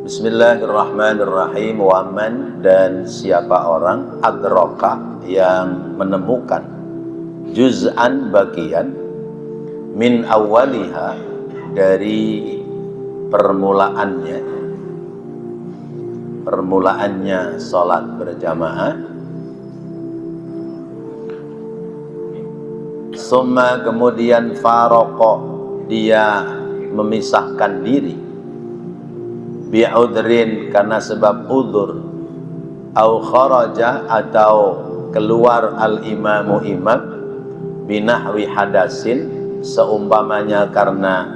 Bismillahirrahmanirrahim. Waman, dan siapa orang adraka yang menemukan juz'an bagian min awwaliha dari permulaannya sholat berjamaah, summa kemudian faroko dia memisahkan diri bi'udrin karena sebab udzur, au kharaja atau keluar al-imamu imam binahwi hadasin seumpamanya karena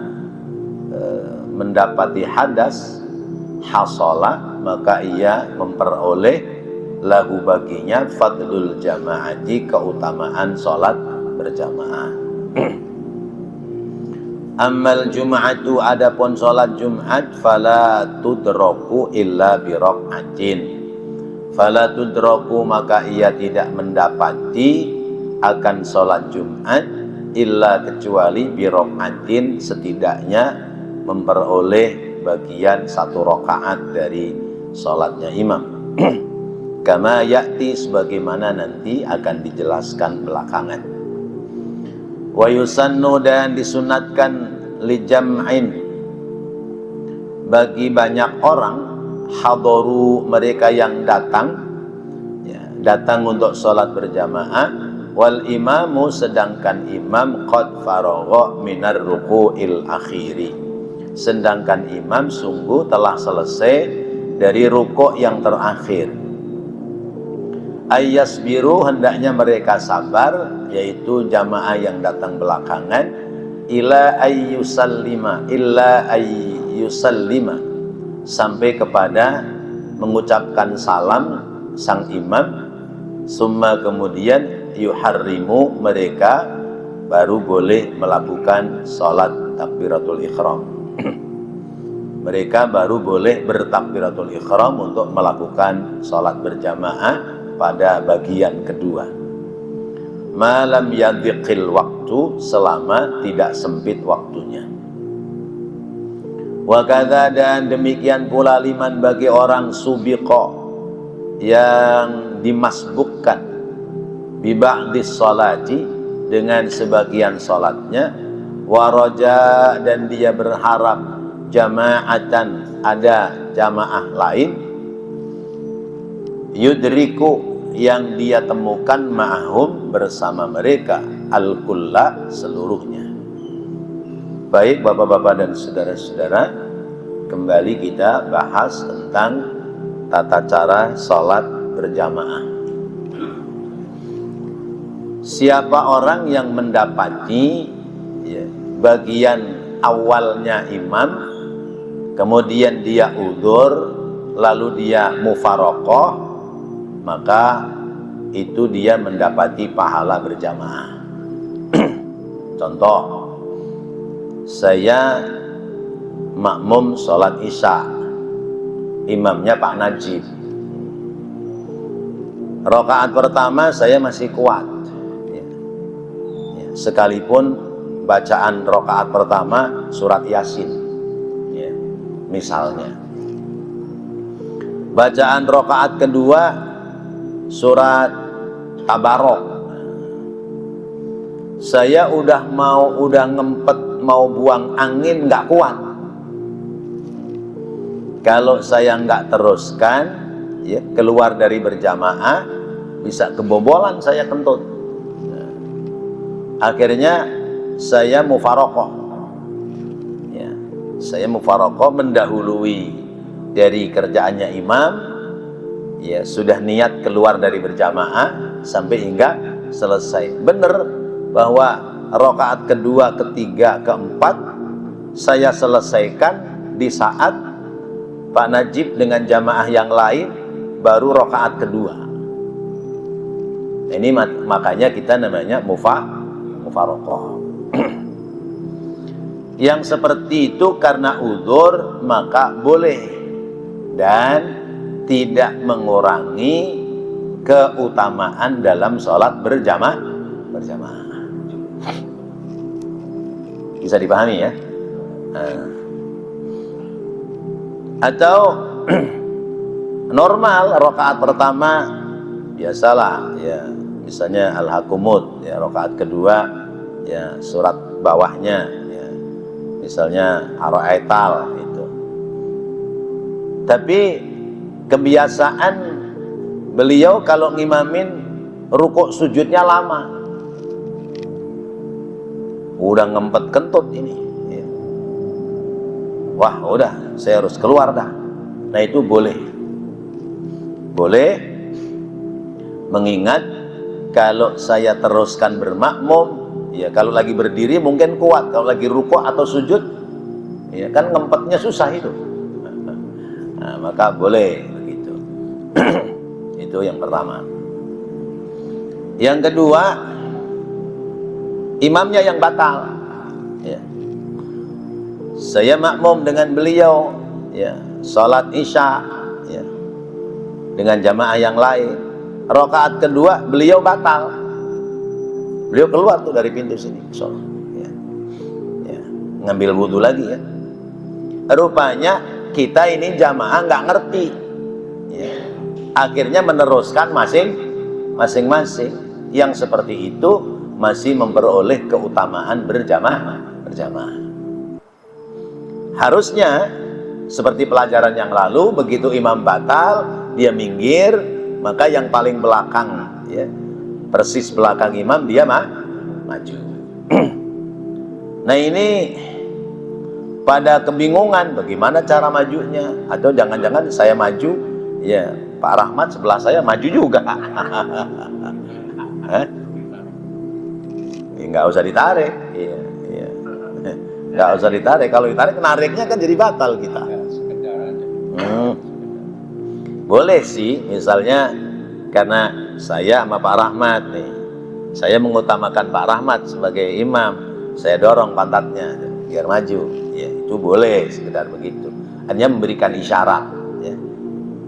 mendapati hadas, hasola maka ia memperoleh lahu baginya fadlul jamaati keutamaan sholat berjamaah. Ammal jum'atu adapun sholat Jumat fala tudraku illa biraq'atin, fala tudraku maka ia tidak mendapati akan sholat Jumat illa kecuali biraq'atin setidaknya memperoleh bagian 1 rakaat dari sholatnya imam. Kama ya'ti sebagaimana nanti akan dijelaskan belakangan. Wa yusannu dan disunatkan li jam'in bagi banyak orang hadaru mereka yang datang datang untuk sholat berjamaah, wal imamu sedangkan imam qad faragha minar ruku'il akhiri sedangkan imam sungguh telah selesai dari rukuk yang terakhir. Ayyasbiru hendaknya mereka sabar, yaitu jamaah yang datang belakangan, illa ayyusallima sampai kepada mengucapkan salam sang imam, summa kemudian yuharrimu mereka baru boleh melakukan sholat takbiratul ihram. Mereka baru boleh bertakbiratul ihram untuk melakukan sholat berjamaah pada bagian kedua. Malam yadhiqil waktu selama tidak sempit waktunya. Wa kadza dan demikian pula liman bagi orang subiqa yang dimasbukkan bi ba'dis sholati dengan sebagian salatnya, wa raja dan dia berharap jama'atan ada jamaah lain, yudriku yang dia temukan ma'ahum bersama mereka al-kulla seluruhnya. Baik bapak-bapak dan saudara-saudara, kembali kita bahas tentang tata cara sholat berjamaah. Siapa orang yang mendapati bagian awalnya imam, kemudian dia udzur, lalu dia mufaraqah, maka itu dia mendapati pahala berjamaah. Contoh, saya makmum sholat isya, imamnya Pak Najib. Rakaat pertama saya masih kuat, sekalipun bacaan rakaat pertama surat Yasin, misalnya. Bacaan rakaat kedua surat Tabarok. Saya udah ngempet mau buang angin, nggak kuat. Kalau saya nggak teruskan, keluar dari berjamaah, bisa kebobolan saya kentut. Akhirnya saya mufaraqah. Saya mufaraqah mendahului dari kerjaannya imam. Sudah niat keluar dari berjamaah sampai hingga selesai. Benar bahwa rakaat kedua, ketiga, keempat saya selesaikan di saat Pak Najib dengan jamaah yang lain baru rakaat kedua. Ini makanya kita namanya mufaraqah. Yang seperti itu karena udzur maka boleh dan tidak mengurangi keutamaan dalam sholat berjamaah. Bisa dipahami ya? Atau normal rakaat pertama biasalah ya, misalnya Al-Hakumut ya, rakaat kedua ya surat bawahnya ya, misalnya Ar-Ra'aital itu. Tapi kebiasaan beliau kalau ngimamin rukuk sujudnya lama, udah ngempet kentut ini ya. Wah udah saya harus keluar dah. Nah itu boleh mengingat kalau saya teruskan bermakmum ya, kalau lagi berdiri mungkin kuat, kalau lagi rukuk atau sujud ya kan ngempetnya susah itu. Nah, maka boleh begitu. Itu yang pertama. Yang kedua, imamnya yang batal ya. Saya makmum dengan beliau ya, sholat isya ya, dengan jamaah yang lain. Rakaat kedua beliau batal, beliau keluar tuh dari pintu sini sholat ya. Ya, ngambil wudhu lagi ya. Rupanya kita ini jamaah nggak ngerti ya. Akhirnya meneruskan masing-masing. Yang seperti itu masih memperoleh keutamaan berjamaah. Harusnya seperti pelajaran yang lalu, begitu imam batal dia minggir, maka yang paling belakang ya, persis belakang imam dia maju. Nah ini pada kebingungan bagaimana cara majunya, atau jangan-jangan saya maju ya Pak Rahmat sebelah saya maju juga. Nggak usah ditarik ya. Nggak usah ditarik, kalau ditarik nariknya kan jadi batal kita. Boleh sih, misalnya karena saya sama Pak Rahmat nih, saya mengutamakan Pak Rahmat sebagai imam, saya dorong pantatnya biar maju ya, itu boleh sekedar begitu, hanya memberikan isyarat ya.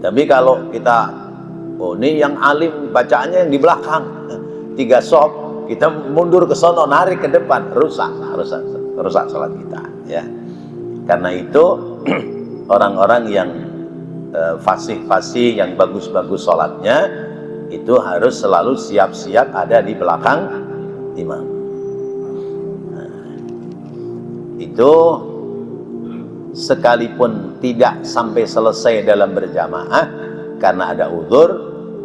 Tapi kalau kita ini yang alim bacaannya yang di belakang 3 sop, kita mundur ke sono narik ke depan, rusak salat kita ya. Karena itu orang-orang yang fasih-fasih, yang bagus-bagus sholatnya itu harus selalu siap-siap ada di belakang imam. Nah, itu sekalipun tidak sampai selesai dalam berjamaah karena ada uzur,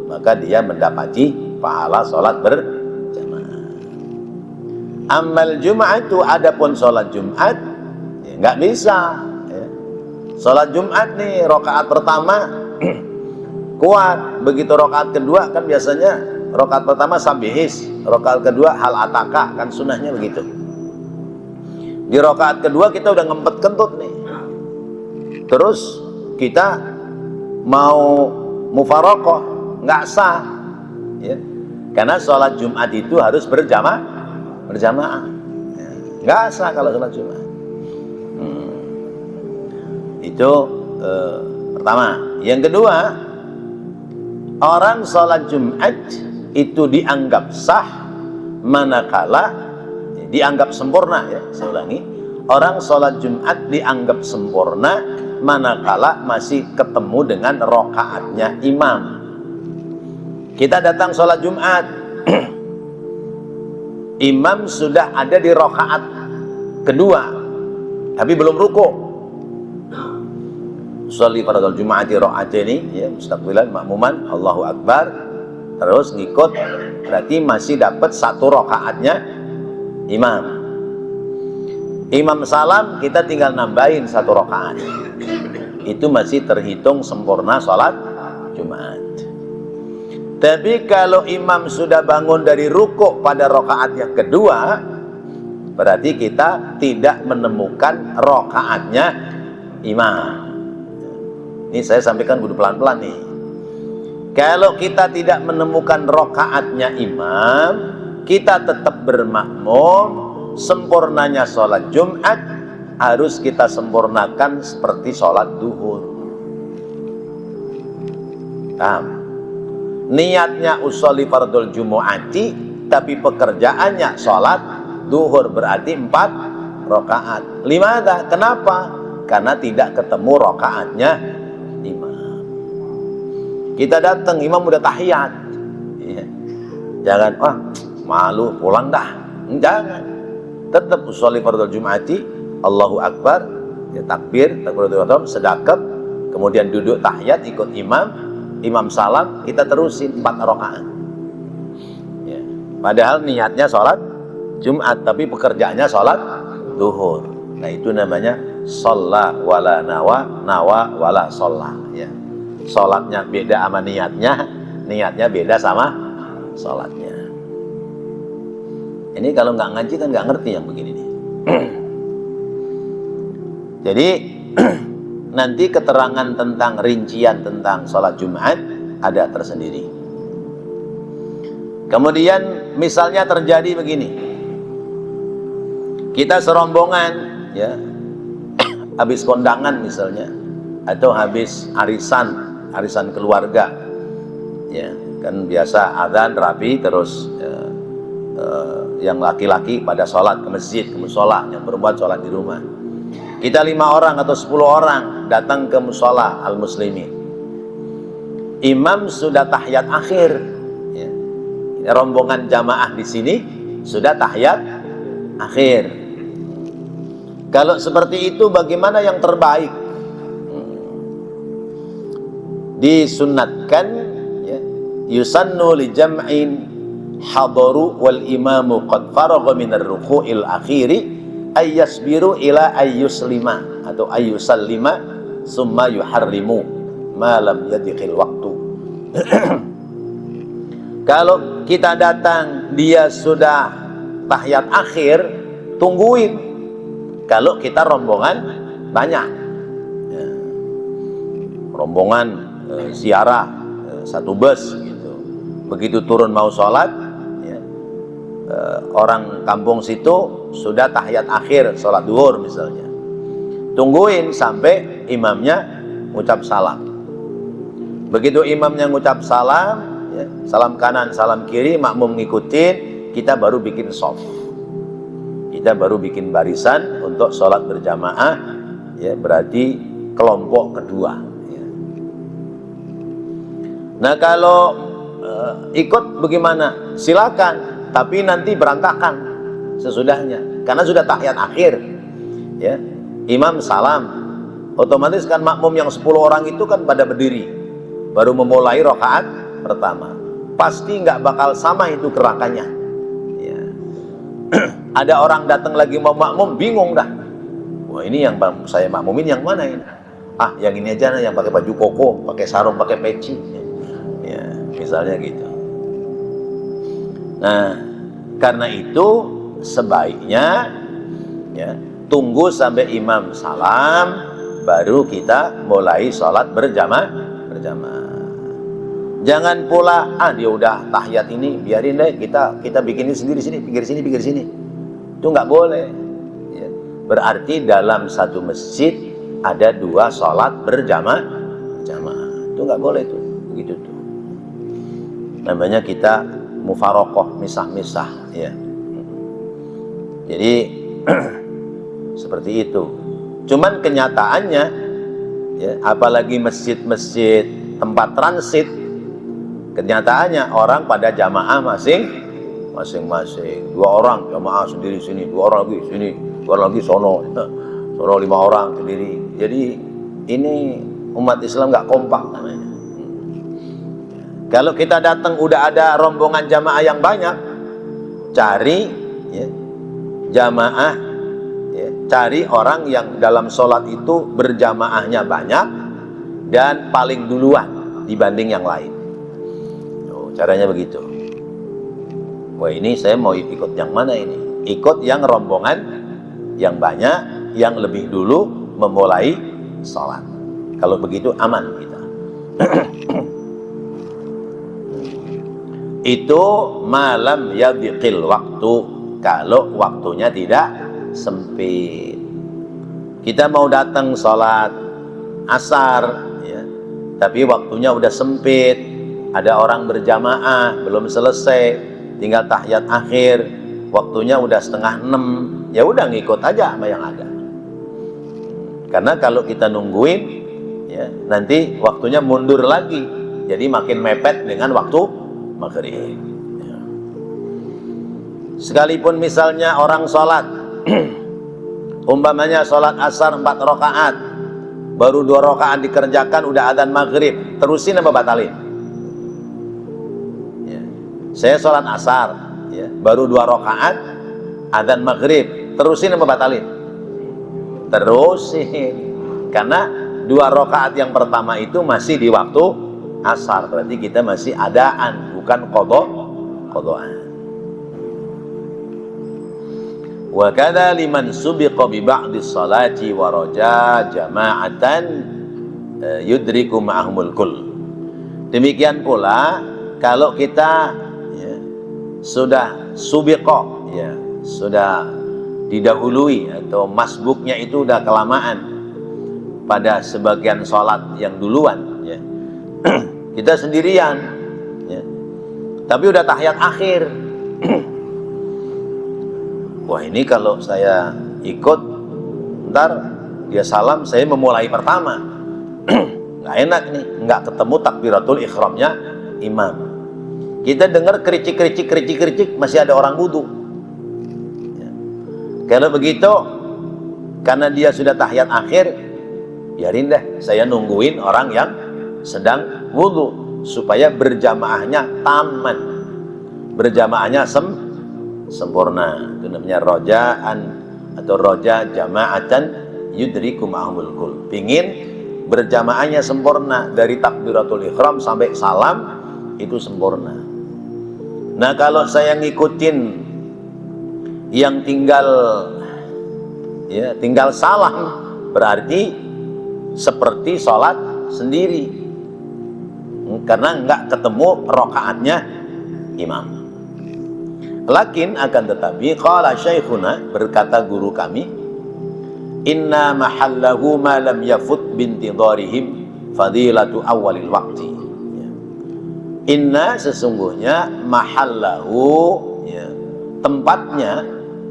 maka dia mendapati pahala sholat berjamaah. Amal Jum'atu, adapun sholat Jumat ya, nggak bisa ya. Sholat Jumat nih rakaat pertama kuat, begitu rakaat kedua kan biasanya rakaat pertama sabihis, rakaat kedua hal ataka, kan sunnahnya begitu. Di rakaat kedua kita udah ngempet kentut nih, terus kita mau mufarokoh nggak sah ya. Karena sholat Jumat itu harus berjamaah ya. Nggak sah kalau sholat Jumat. Itu pertama. Yang kedua, orang sholat Jumat itu dianggap sah manakala dianggap sempurna ya, saya ulangi, orang sholat Jumat dianggap sempurna manakala masih ketemu dengan rokaatnya imam. Kita datang sholat Jumat, imam sudah ada di rokaat kedua tapi belum ruku. Sholli fardhal Jum'ati rakaataini ya, mustaqbilan makmuman Allahu Akbar, terus ngikut, berarti masih dapat 1 rokaatnya imam. Imam salam, kita tinggal nambahin 1 rokaat, itu masih terhitung sempurna sholat Jumat. Tapi kalau imam sudah bangun dari ruku pada rokaat yang kedua, berarti kita tidak menemukan rokaatnya imam. Ini saya sampaikan kudu pelan-pelan nih. Kalau kita tidak menemukan rokaatnya imam, kita tetap bermakmum. Sempurnanya sholat Jumat harus kita sempurnakan seperti sholat duhur. Niatnya usolli fardul Jumu'ati, tapi pekerjaannya sholat duhur, berarti 4 rakaat. Kenapa? karena tidak ketemu rakaatnya imam. Kita datang, imam udah tahiyat, ya. Jangan, malu pulang dah. Jangan, tetap usolli fardhu jum'ati, Allahu Akbar, ya, takbir, takbiratul ihram, sedekap, kemudian duduk tahiyat ikut imam, imam salam, kita terusin 4 rakaat. Ya. Padahal niatnya sholat Jumat, tapi pekerjaannya sholat duhur. Nah, itu namanya sholla wala nawa, nawa wala sholla. Ya. Sholatnya beda sama niatnya, niatnya beda sama sholatnya. Ini kalau nggak ngaji kan nggak ngerti yang begini nih. Jadi nanti keterangan tentang rincian tentang sholat Jumat ada tersendiri. Kemudian misalnya terjadi begini, kita serombongan, ya, habis kondangan misalnya, atau habis arisan keluarga, ya kan biasa adzan rapi terus, yang laki-laki pada sholat ke masjid, ke musola, yang perempuan sholat di rumah. Kita 5 orang atau 10 orang datang ke musola al-muslimin. Imam sudah tahiyat akhir, ya. Rombongan jamaah di sini sudah tahiyat akhir. Kalau seperti itu bagaimana yang terbaik? Disunnatkan, ya, yusannu li jam'in hadaru wal imamu qad faragha minar ruku'il akhiri ayyasbiru ila ayyuslima atau ayyusallima summa yuharrimu ma lam yadkhil waktu. Kalau kita datang dia sudah tahiyat akhir, tungguin. Kalau kita rombongan banyak, ya, rombongan ziarah, satu bus gitu, begitu turun mau sholat, ya, orang kampung situ sudah tahiyat akhir sholat duhur misalnya, tungguin sampai imamnya ngucap salam. Begitu imamnya ngucap salam, ya, salam kanan salam kiri, makmum ngikutin, kita baru bikin shaf, kita baru bikin barisan untuk sholat berjamaah, ya, berarti kelompok kedua, ya. Nah kalau ikut bagaimana? Silakan, tapi nanti berantakan sesudahnya, karena sudah tahiyat akhir, ya. Imam salam, otomatis kan makmum yang 10 orang itu kan pada berdiri, baru memulai rakaat pertama, pasti nggak bakal sama itu gerakannya, ya. Ada orang datang lagi mau makmum, bingung dah, wah ini yang saya makmumin yang mana ini? Yang ini aja, yang pakai baju koko, pakai sarung, pakai peci, ya, misalnya gitu. Nah, karena itu sebaiknya, ya, tunggu sampai imam salam baru kita mulai sholat berjamaah. Jangan pula dia udah tahiyat ini, biarin deh kita bikin ini sendiri sini, pinggir sini. Itu nggak boleh, ya. Berarti dalam satu masjid ada 2 sholat berjamaah. Itu nggak boleh tuh, begitu tuh. Namanya kita mufarokoh, misah-misah, ya. Jadi seperti itu. Cuman kenyataannya, ya, apalagi masjid-masjid tempat transit, kenyataannya orang pada jamaah masing-masing. 2 orang jamaah sendiri sini, 2 orang lagi sini, 2 orang lagi sono 5 orang sendiri. Jadi ini umat Islam nggak kompak namanya. Kalau kita datang udah ada rombongan jamaah yang banyak, cari, ya, jamaah, ya, cari orang yang dalam sholat itu berjamaahnya banyak dan paling duluan dibanding yang lain. Caranya begitu. Wah, ini saya mau ikut yang mana ini? Ikut yang rombongan yang banyak, yang lebih dulu memulai sholat. Kalau begitu aman kita. Itu malam yadhiqil waktu, kalau waktunya tidak sempit. Kita mau datang sholat asar, ya, tapi waktunya udah sempit, ada orang berjamaah belum selesai, tinggal tahiyat akhir, waktunya udah 5:30, ya udah ngikut aja sama yang ada. Karena kalau kita nungguin, ya, nanti waktunya mundur lagi, jadi makin mepet dengan waktu maghrib. Ya. Sekalipun misalnya orang sholat, umpamanya sholat asar 4 rakaat, baru 2 rakaat dikerjakan udah adzan maghrib, terusin apa batalin? Ya. Saya sholat asar, ya, baru 2 rakaat, adzan maghrib, terusin apa batalin? Terusin, karena 2 rakaat yang pertama itu masih di waktu asar, berarti kita masih adaan, bukan qadhaan. Wa kadza liman subiqa bi ba'di sholati wa raja jama'atan yudriku ma'ahumul kull. Demikian pula kalau kita, ya, sudah subiqa, ya, sudah didahului atau masbuknya itu udah kelamaan pada sebagian sholat yang duluan, ya. Kita sendirian, ya, tapi udah tahiyat akhir. Wah, ini kalau saya ikut, ntar dia salam, saya memulai pertama. Nggak enak nih, nggak ketemu takbiratul ihramnya imam. Kita dengar kericik masih ada orang wudu. Ya. Kalau begitu, karena dia sudah tahiyat akhir, biarin deh, saya nungguin orang yang sedang wudu supaya berjamaahnya taman, berjamaahnya sempurna. Itu namanya rojaan atau roja jama'atan yudriku ma'ahumul kull. Pingin berjamaahnya sempurna dari takbiratul ihram sampai salam, itu sempurna. Nah, kalau saya ngikutin yang tinggal salam, berarti seperti sholat sendiri, karena nggak ketemu rokaatnya imam. Lakin akan tetapi qala syekhuna, berkata guru kami, inna mahallahu ma lam yafut bintidharihim fadilatu awalil waqti. Inna, sesungguhnya, mahallahu, ya, tempatnya,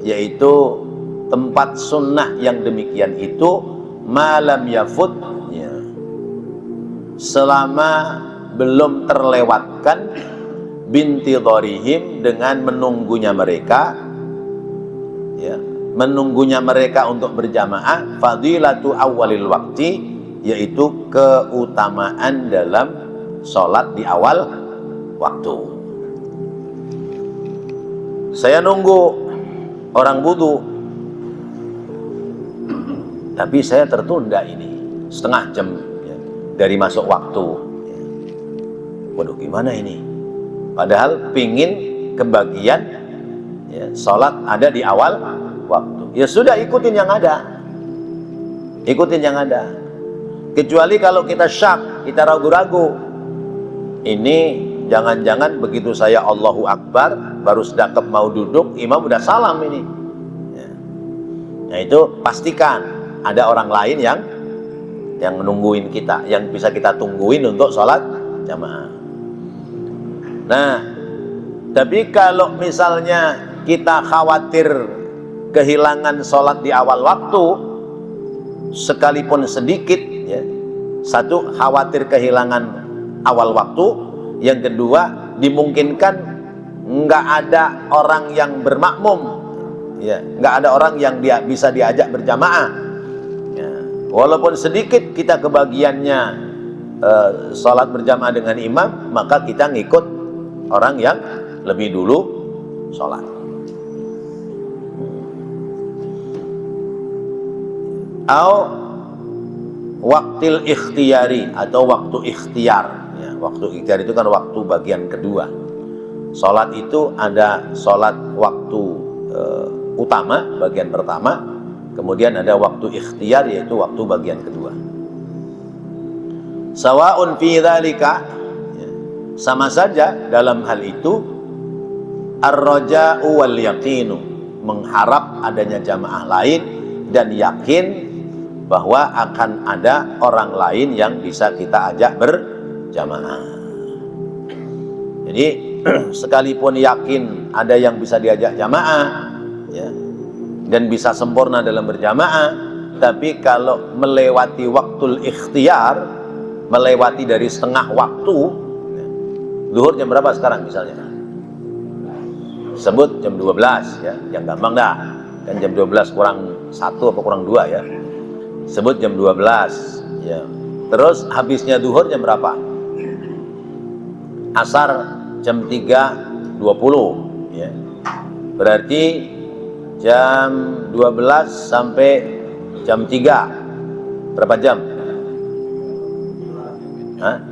yaitu tempat sunnah yang demikian itu, malam yafut, ya, selama belum terlewatkan bintidharihim, dengan menunggunya mereka, ya, menunggunya mereka untuk berjamaah, fadilatu awalil waqti, yaitu keutamaan dalam sholat di awal waktu. Saya nunggu orang wudu, tapi saya tertunda ini setengah jam, ya, dari masuk waktu. Ya. Waduh, gimana ini? Padahal pingin kebagian, ya, sholat ada di awal waktu. Ya sudah, ikutin yang ada, ikutin yang ada. Kecuali kalau kita syak, kita ragu-ragu, ini jangan-jangan begitu saya Allahu Akbar, baru sedekap mau duduk, imam udah salam ini. Ya. Nah, itu pastikan ada orang lain yang menungguin kita, yang bisa kita tungguin untuk sholat jamaah. Nah, tapi kalau misalnya kita khawatir kehilangan sholat di awal waktu, sekalipun sedikit, ya, satu, khawatir kehilangan awal waktu, yang kedua, dimungkinkan nggak ada orang yang bermakmum, ya, nggak ada orang yang bisa diajak berjamaah, ya. Walaupun sedikit kita kebagiannya sholat berjamaah dengan imam, maka kita ngikut orang yang lebih dulu sholat. Waktil ikhtiyari, atau waktu ikhtiar, ya, waktu ikhtiar itu kan waktu bagian kedua. Sholat itu ada sholat waktu utama, bagian pertama, kemudian ada waktu ikhtiar, yaitu waktu bagian kedua. Sawa'un fi dzalika, ya, sama saja dalam hal itu, ar-raja'u wal yaqinu, mengharap adanya jamaah lain dan yakin bahwa akan ada orang lain yang bisa kita ajak berjamaah. Jadi sekalipun yakin ada yang bisa diajak jamaah, ya, dan bisa sempurna dalam berjamaah, Tapi kalau melewati waktul ikhtiyar, melewati dari setengah waktu, zuhur jam berapa sekarang misalnya? Sebut jam 12 ya, yang gampang dah. Kan jam 12 kurang 1 apa kurang 2 ya. Sebut jam 12 ya. Terus habisnya zuhur jam berapa? Asar jam 3.20 ya. Berarti jam 12 sampai jam 3 berapa jam? Hah?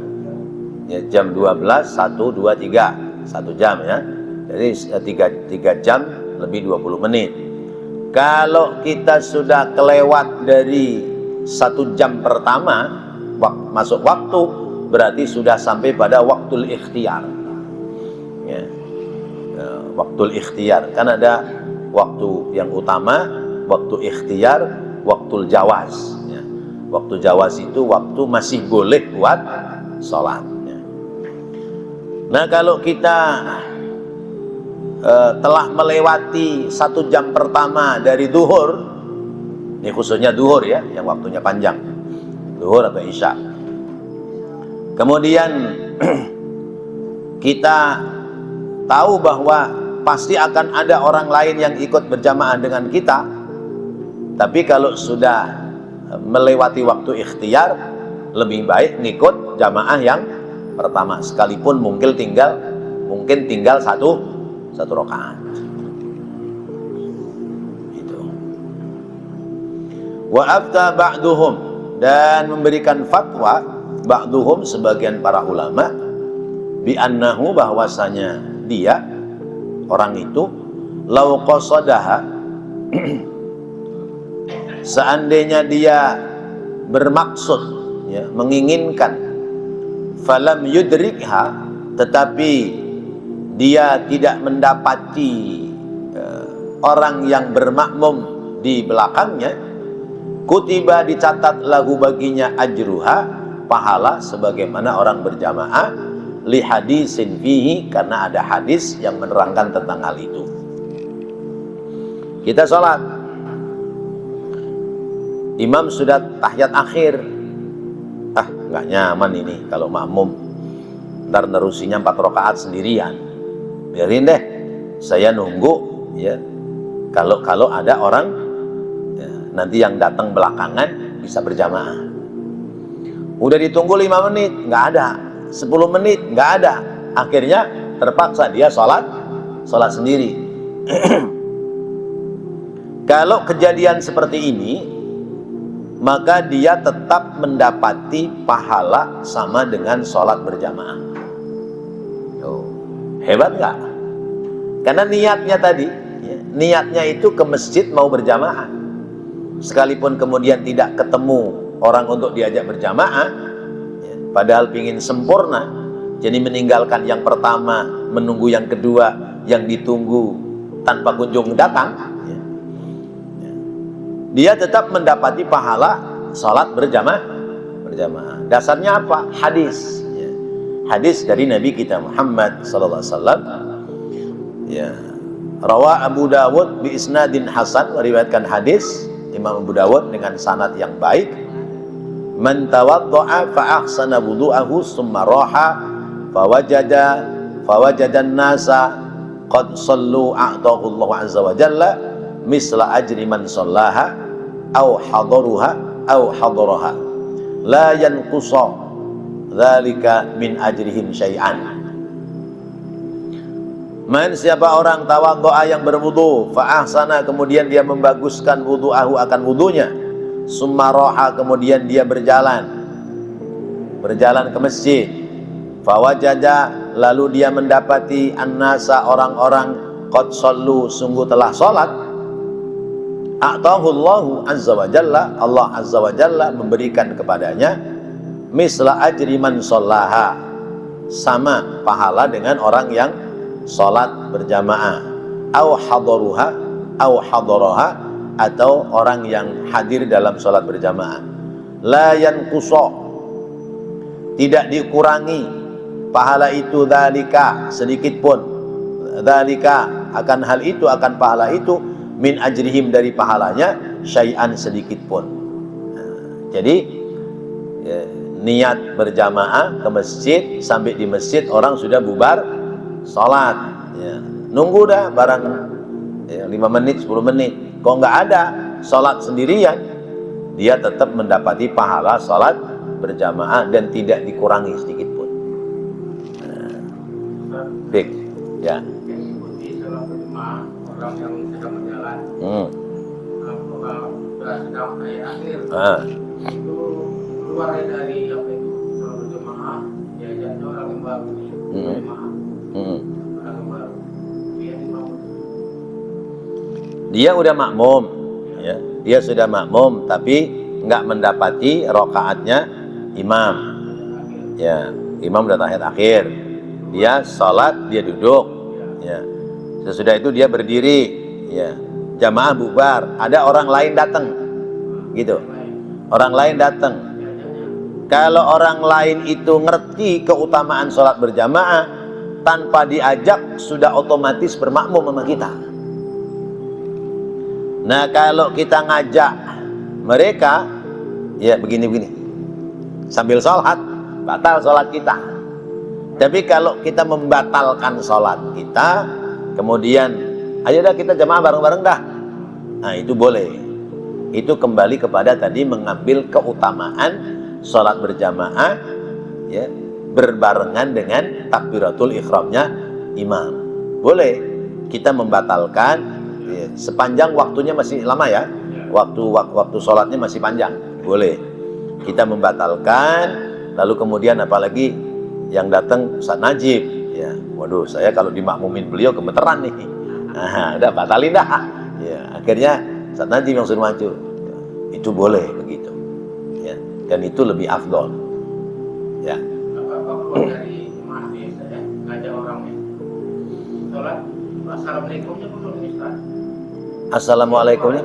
Ya, jam 12, 1, 2, 3 1 jam ya. Jadi 3 jam lebih 20 menit. Kalau kita sudah kelewat dari 1 jam pertama masuk waktu, berarti sudah sampai pada waktul ikhtiyar ya. Waktul ikhtiyar kan ada waktu yang utama, waktu ikhtiyar, waktul jawaz ya. Waktu jawaz itu waktu masih boleh buat sholat ya. Nah kalau kita telah melewati 1 jam pertama dari zuhur, ini khususnya zuhur ya, yang waktunya panjang, zuhur atau isya. Kemudian kita tahu bahwa pasti akan ada orang lain yang ikut berjamaah dengan kita. Tapi kalau sudah melewati waktu ikhtiyar, lebih baik ngikut jamaah yang pertama, sekalipun mungkin tinggal satu rakaat. Itu. Wa afta ba'duhum, dan memberikan fatwa ba'duhum sebagian para ulama bi annahu, bahwasanya dia orang itu law qasadaha seandainya dia bermaksud ya, menginginkan, falam yudrikha, tetapi dia tidak mendapati orang yang bermakmum di belakangnya, kutiba, dicatat lahu baginya ajruha, pahala sebagaimana orang berjamaah, li hadisin fihi, karena ada hadis yang menerangkan tentang hal itu. Kita sholat, imam sudah tahiyat akhir, nggak nyaman ini kalau makmum, ntar nerusinya 4 rakaat sendirian. Biarin deh, saya nunggu ya. Kalau ada orang ya, nanti yang datang belakangan bisa berjamaah. Udah ditunggu 5 menit, nggak ada. 10 menit, nggak ada. Akhirnya terpaksa dia sholat sendiri. Kalau kejadian seperti ini, maka dia tetap mendapati pahala sama dengan sholat berjamaah. Hebat nggak? Karena niatnya tadi, ya, niatnya itu ke masjid mau berjamaah. Sekalipun kemudian tidak ketemu orang untuk diajak berjamaah, ya, padahal ingin sempurna, jadi meninggalkan yang pertama, menunggu yang kedua, yang ditunggu tanpa kunjung datang, ya. Ya. Dia tetap mendapati pahala sholat berjamaah. Dasarnya apa? Hadis. Hadis dari Nabi kita Muhammad sallallahu alaihi wasallam ya, rawa Abu Dawud bi isnadin hasan, meriwayatkan hadis Imam Abu Dawud dengan sanad yang baik, man tawaddaa fa ahsana wudu'ahu summa raha fawajada an-nasa qad sallu a'tahu Allah azza wa jalla misla ajri man sallaha aw hadaraha la yanqusa dzalika min ajrihim syai'an. Man, siapa orang tawadhu'a, yang berwudu, fa ahsana, kemudian dia membaguskan wudu'ahu, akan wudunya, summa raha, kemudian dia berjalan ke masjid, fa wajada, lalu dia mendapati annasa, orang-orang, qad shallu, sungguh telah salat, a'tahu Allahu azza wa jalla, Allah azza wa jalla memberikan kepadanya misla ajri man shallaha, sama pahala dengan orang yang sholat berjamaah, au hadaraha, atau orang yang hadir dalam sholat berjamaah. La yanqusa, tidak dikurangi pahala itu, dzalika, sedikit pun, dzalika, akan hal itu, akan pahala itu, min ajrihim, dari pahalanya, syai'an, sedikit pun. Jadi ya, niat berjamaah ke masjid, sampai di masjid orang sudah bubar sholat, ya. Nunggu dah barang ya, 5 menit 10 menit, kok nggak ada sholat sendirian, dia tetap mendapati pahala sholat berjamaah dan tidak dikurangi sedikit pun. Baik, ya. Yang ikuti sholat berjamaah orang yang sedang berjalan, sedang akhir, itu keluar dari apa itu sholat berjamaah, diajaknya orang yang baru nih, berjamaah, orang yang baru, dia imam. Dia udah makmum, ya. Dia sudah makmum, tapi nggak mendapati rokaatnya imam, ya. Imam udah tahiyat akhir, dia sholat, dia duduk, ya. Sesudah itu dia berdiri, ya. Jamaah bubar, ada orang lain datang, gitu. Orang lain datang. Kalau orang lain itu ngerti keutamaan sholat berjamaah, tanpa diajak sudah otomatis bermakmum sama kita. Nah, kalau kita ngajak mereka, ya begini-begini, sambil sholat, batal sholat kita. Tapi kalau kita membatalkan sholat kita, kemudian ayo dah kita jamaah bareng-bareng dah, nah itu boleh. Itu kembali kepada tadi mengambil keutamaan sholat berjamaah, ya, berbarengan dengan takbiratul ihramnya imam. Boleh kita membatalkan, ya, sepanjang waktunya masih lama, ya, waktu sholatnya masih panjang, boleh kita membatalkan. Lalu kemudian apalagi yang datang Ustaz Najib, ya, waduh saya kalau dimakmumin beliau gemeteran nih, nah, udah batalin dah, ya, akhirnya Ustaz Najib yang suruh maju, ya, itu boleh begitu, ya, dan itu lebih afdol, ya. Bapak keluar dari jemaah desa, ya, ngajak orangnya sholat, assalamualaikumnya belum nih Ustaz. Assalamualaikumnya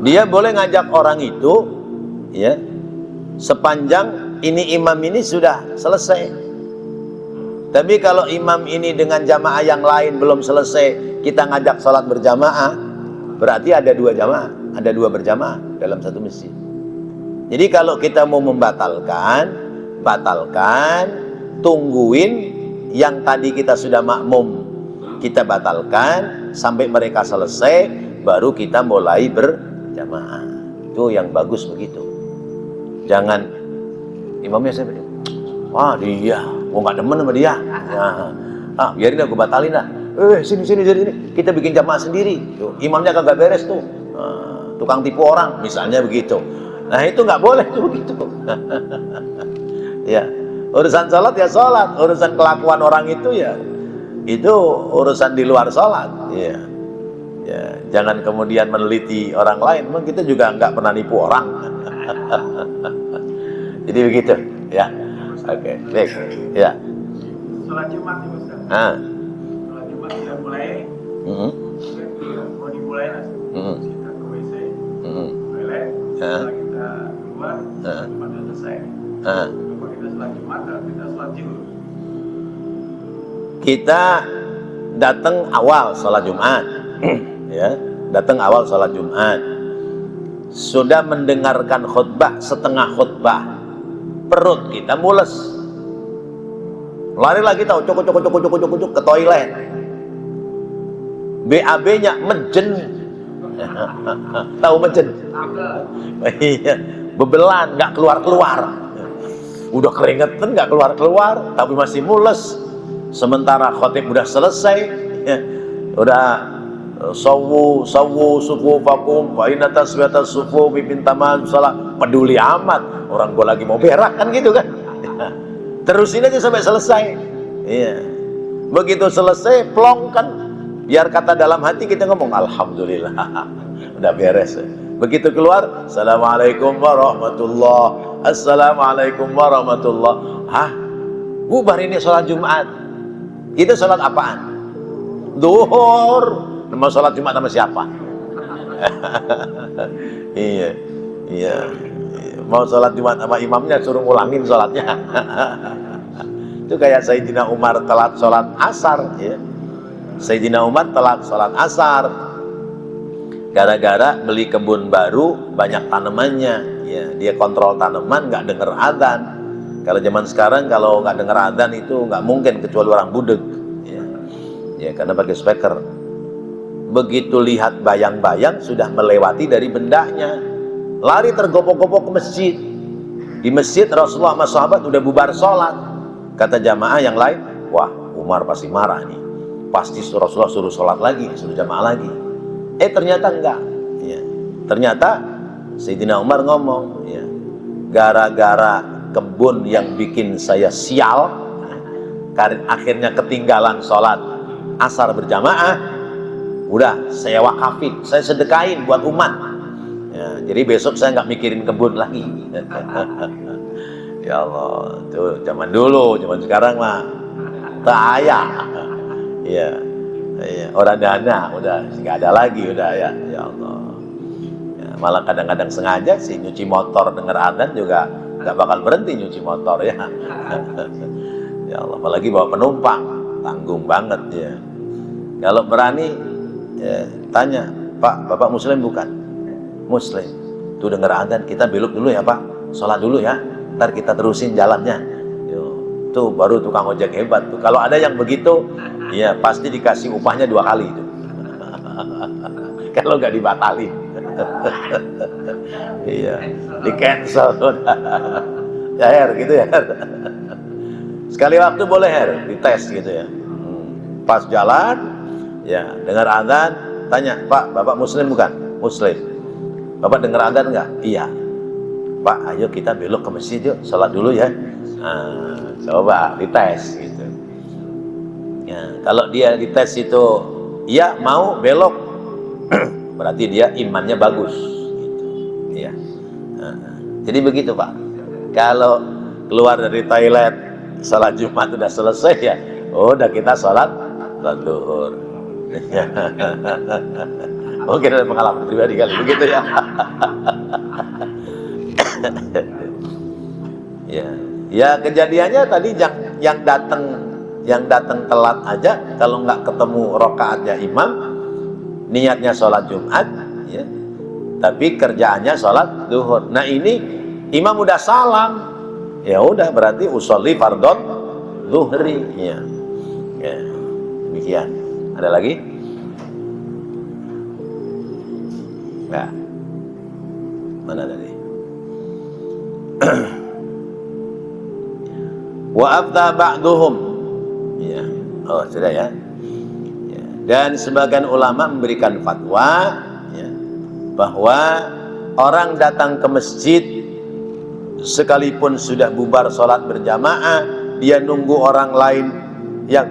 dia boleh ngajak orang itu, ya, sepanjang ini imam ini sudah selesai. Tapi kalau imam ini dengan jamaah yang lain belum selesai, kita ngajak sholat berjamaah, berarti ada 2 jamaah, ada 2 berjamaah dalam satu masjid. Jadi kalau kita mau membatalkan, batalkan, tungguin yang tadi kita sudah makmum, kita batalkan sampai mereka selesai, baru kita mulai berjamaah. Itu yang bagus begitu. Jangan imamnya saya bilang, wah dia, gua nggak demen sama dia, nah, biarin dah, gua batalin dah. Sini kita bikin jamaah sendiri. Tuh, imamnya kagak beres tuh, tukang tipu orang, misalnya begitu. Nah itu nggak boleh tuh begitu. Ya, urusan sholat ya sholat, urusan kelakuan orang itu ya itu urusan di luar sholat. Ya, ya, jangan kemudian meneliti orang lain. Memang kita juga nggak pernah nipu orang. Jadi begitu, ya. Oke, baik, ya. Sholat Jumat nih Ustaz. Sholat Jumat sudah mulai. Mau dimulai lah. Kita ke WC, toilet. Setelah kita keluar, Jumat sudah selesai. Kalau kita sholat Jumat, kita sholat Zuhur. Kita datang awal sholat Jumat, ya, datang awal sholat Jumat. Sudah mendengarkan khutbah, setengah khutbah, perut kita mules, larilah kita cocok ke toilet. BAB-nya mejen. Tahu mejen? Iya, bebelan, nggak keluar. Udah keringetan nggak keluar, tapi masih mules. Sementara khotib udah selesai, ya, udah sawu sufufakum fa inna taswiyatas sufu bibintamal salat, peduli amat orang gua lagi mau berak kan gitu kan. Terusin aja sampai selesai. Iya. Begitu selesai plong kan, biar kata dalam hati kita ngomong alhamdulillah udah beres. Begitu keluar, assalamualaikum warahmatullah, assalamualaikum warahmatullah. Hah? Bubar ini sholat Jumat. Kita sholat apaan? Duhur. Mau sholat Jumat sama siapa? Iya. Mau sholat Jumat sama imamnya, suruh ngulangin sholatnya. Itu kayak Sayyidina Umar telat sholat asar, ya. Sayyidina Umar telat sholat asar gara-gara beli kebun baru, banyak tanamannya. Ya, dia kontrol tanaman, nggak denger adzan. Kalau zaman sekarang kalau nggak denger adzan itu nggak mungkin, kecuali orang budeg. Ya, karena pakai speaker. Begitu lihat bayang-bayang sudah melewati dari bendanya, lari tergopoh-gopoh ke masjid. Di masjid Rasulullah sama sahabat udah bubar sholat. Kata jamaah yang lain, wah Umar pasti marah nih, pasti Rasulullah suruh sholat lagi, suruh jamaah lagi. Ternyata enggak. Ya. Ternyata Sayyidina Umar ngomong, ya, gara-gara kebun yang bikin saya sial, akhirnya ketinggalan sholat asar berjamaah, udah saya wakafin, saya sedekain buat umat. Ya, jadi besok saya nggak mikirin kebun lagi. Ya Allah, tuh zaman dulu, zaman sekarang mah tak ayah. Ya, ya, orang dana udah nggak ada lagi, udah ya. Ya Allah. Ya, malah kadang-kadang sengaja sih nyuci motor denger adzan juga nggak bakal berhenti nyuci motor ya. Ya Allah, apalagi bawa penumpang, tanggung banget ya. Kalau berani ya, tanya, Pak, Bapak Muslim bukan? Muslim. Tuh denger adzan, kita belok dulu ya Pak, sholat dulu ya, ntar kita terusin jalannya. Yo, tuh baru tukang ojek hebat tuh. Kalau ada yang begitu, ya pasti dikasih upahnya 2 kali itu. Kalau nggak dibatalin. Iya, di cancel. Ya Her, gitu ya. Sekali waktu boleh Her, dites gitu ya. Pas jalan, ya dengar adzan, tanya, Pak, Bapak Muslim bukan? Muslim. Bapak dengar adzan enggak? Iya. Pak, ayo kita belok ke masjid yuk, sholat dulu ya. Nah, coba dites gitu. Ya, kalau dia dites itu, iya mau belok, berarti dia imannya bagus. Gitu. Ya. Nah, jadi begitu Pak. Kalau keluar dari toilet, sholat Jumat udah selesai ya, udah kita sholat zuhur. Mungkin ada pengalaman pribadi kali begitu ya. Ya, ya kejadiannya tadi yang datang telat aja, kalau nggak ketemu rokaatnya imam, niatnya sholat Jumat, ya, tapi kerjaannya sholat zuhur. Nah ini imam udah salam, ya udah berarti usolli fardhon zuhri, ya, ya demikian. Ada lagi? Nah, mana tadi? Wa afdha ba'duhum, ya, oh sudah ya. Ya. Dan sebagian ulama memberikan fatwa, ya, bahwa orang datang ke masjid sekalipun sudah bubar sholat berjamaah, dia nunggu orang lain yang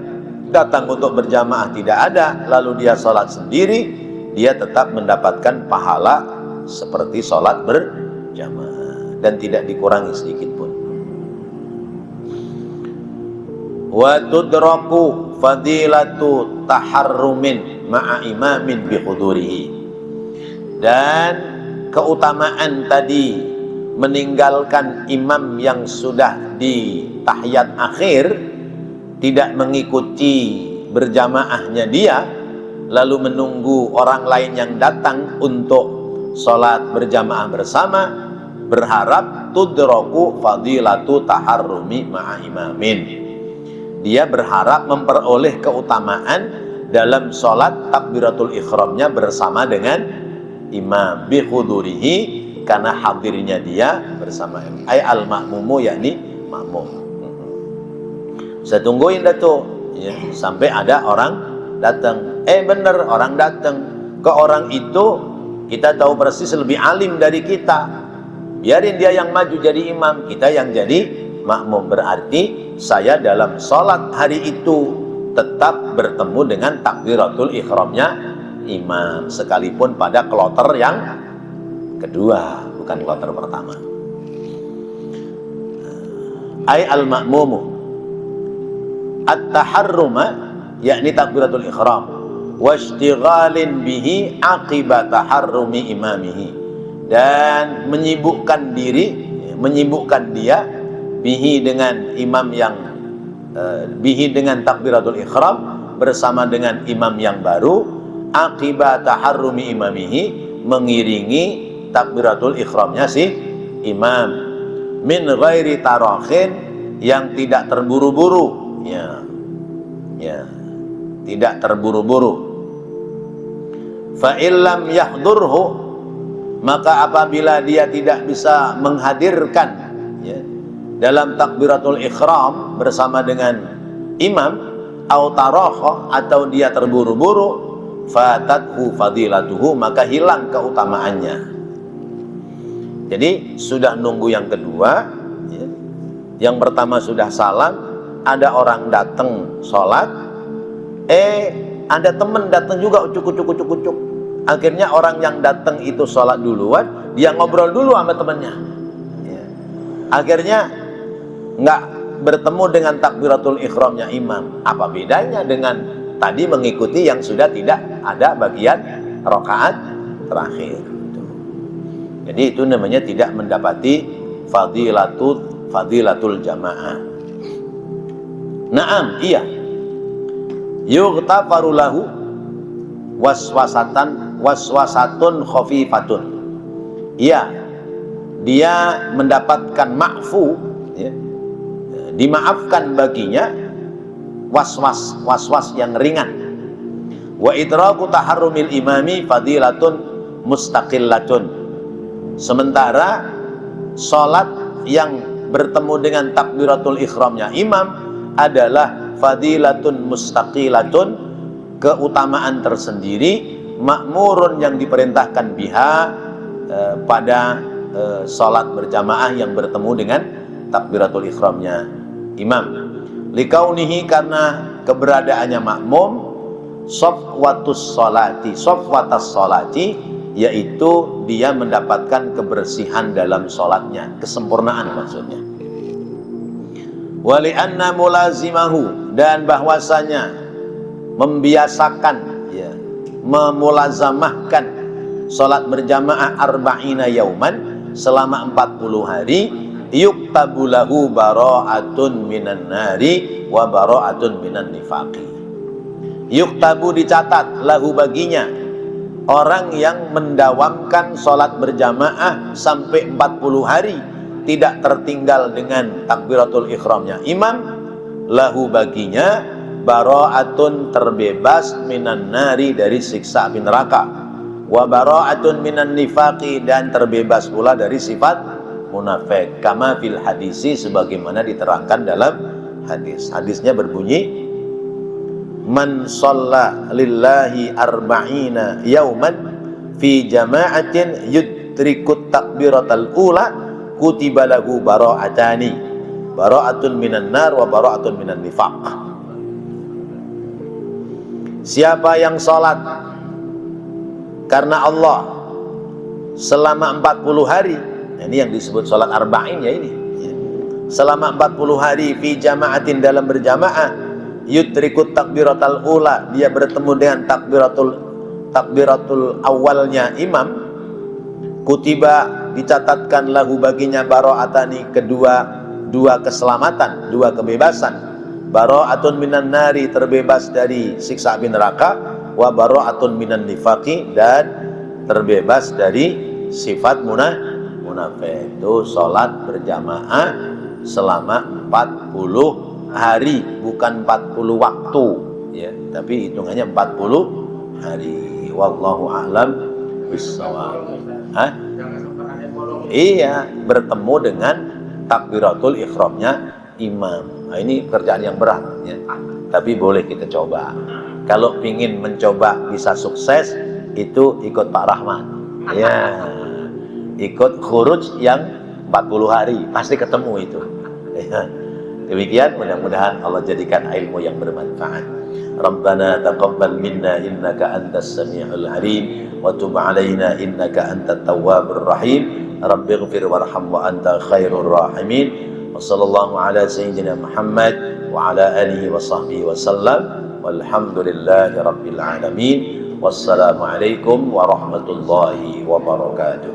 datang untuk berjamaah tidak ada, lalu dia sholat sendiri, dia tetap mendapatkan pahala seperti sholat berjamaah dan tidak dikurangi sedikit pun. Wa tudraku fadilatu taharrumin ma'a imamin bihudurihi, dan keutamaan tadi meninggalkan imam yang sudah di tahiyat akhir, tidak mengikuti berjamaahnya dia, lalu menunggu orang lain yang datang untuk sholat berjamaah bersama, berharap tudraku fadilatu taharrumi ma'a imamin, dia berharap memperoleh keutamaan dalam sholat takbiratul ikhramnya bersama dengan imam bihudurihi, karena hadirnya dia bersama ay al-ma'mumu, yakni makmum. Saya tungguin dah tuh ya, sampai ada orang datang. Bener orang datang. Ke orang itu kita tahu persis lebih alim dari kita, biarin dia yang maju jadi imam, kita yang jadi makmum. Berarti saya dalam sholat hari itu tetap bertemu dengan takbiratul ikhramnya imam, sekalipun pada kloter yang kedua, bukan kloter pertama. Ay al-ma'mumu at-taharruma, yakni takbiratul ikhram, washtighalin bihi aqiba taharrumi imamihi, dan menyibukkan diri, menyibukkan dia bihi dengan imam yang bihi dengan takbiratul ikhram, bersama dengan imam yang baru, akibat taharrumi imamihi, mengiringi takbiratul ikhramnya si imam, min ghairi tarakhin, yang tidak terburu-buru, ya tidak terburu-buru. Fa illam yahdurhu, maka apabila dia tidak bisa menghadirkan, ya, dalam takbiratul ikhram bersama dengan imam, au tarakha, atau dia terburu-buru, fatathu fadilatuhu, maka hilang keutamaannya. Jadi sudah nunggu yang kedua, ya. Yang pertama sudah salam, ada orang datang sholat, ada teman datang juga ucuk-ucuk. Akhirnya orang yang datang itu sholat duluan, dia ngobrol dulu sama temannya, ya. Akhirnya nggak bertemu dengan takbiratul ikhramnya imam. Apa bedanya dengan tadi mengikuti yang sudah tidak ada bagian rakaat terakhir? Jadi itu namanya tidak mendapati fadilatul jamaah. Naam, iya. Yughtafaru lahu waswasatun khafifatun. Iya, dia mendapatkan ma'fu, ya, dimaafkan baginya was-was yang ringan. Wa idraku taharrumil imami fadilatun mustaqillatun. Sementara sholat yang bertemu dengan takbiratul ikhramnya imam adalah fadilatun mustaqilatun, keutamaan tersendiri, makmurun, yang diperintahkan biha pada sholat berjamaah yang bertemu dengan takbiratul ikhramnya imam. Likaunihi, karena keberadaannya makmum, safwatus sholati, yaitu dia mendapatkan kebersihan dalam sholatnya, kesempurnaan maksudnya. Wali'anna mulazimahu, dan bahwasanya membiasakan, ya, memulazamahkan sholat berjamaah arba'ina yauman, selama 40 hari, yuktabu lahu bara'atun minan nari wa bara'atun minan nifaqi. Yuktabu, dicatat, lahu, baginya, orang yang mendawamkan sholat berjamaah sampai 40 hari tidak tertinggal dengan takbiratul ikhramnya imam, lahu, baginya, bara'atun, terbebas, minan nari, dari siksa api neraka, wa bara'atun minan nifaqi, dan terbebas pula dari sifat munafik, kama fil hadisi, sebagaimana diterangkan dalam hadis. Hadisnya berbunyi, man shalla lillahi arba'ina yauman fi jama'atin yudrikut takbiratal ula kutiba lahu bara'atani, bara'atun minan nar wa bara'atun minan nifaq. Siapa yang sholat karena Allah selama 40 hari, ini yang disebut sholat arba'in, ya, ini, ya. Selama 40 hari fi jama'atin, dalam berjamaah, yudrikut takbiratul ula, dia bertemu dengan takbiratul awalnya imam, kutiba, dicatatkan, lahu, baginya, bara'atani, dua keselamatan, dua kebebasan, bara'atun minan nari, terbebas dari siksa api neraka, wa bara'atun minan nifaqi, dan terbebas dari sifat munafik. Itu sholat berjamaah selama 40 hari, bukan 40 waktu, ya, tapi hitungannya 40 hari. Wallahu a'lam bishawab. Iya, bertemu dengan takbiratul ikhramnya imam. Nah, ini pekerjaan yang berat, ya, tapi boleh kita coba. Kalau ingin mencoba bisa sukses, itu ikut Pak Rahman, ya, ikut khuruj yang 40 hari, pasti ketemu itu, ya. Demikian, mudah-mudahan Allah jadikan ilmu yang bermanfaat. Rabbana taqabbal minna innaka antas sami'ul alim wa tub 'alaina innaka antat tawwabur rahim. Rabbighfir warham wa anta khairur rahimin. Wa sallallahu ala sayyidina Muhammad wa ala alihi wa sahbihi wa sallam. Walhamdulillahi rabbil alamin. Wassalamu alaikum warahmatullahi wabarakatuh.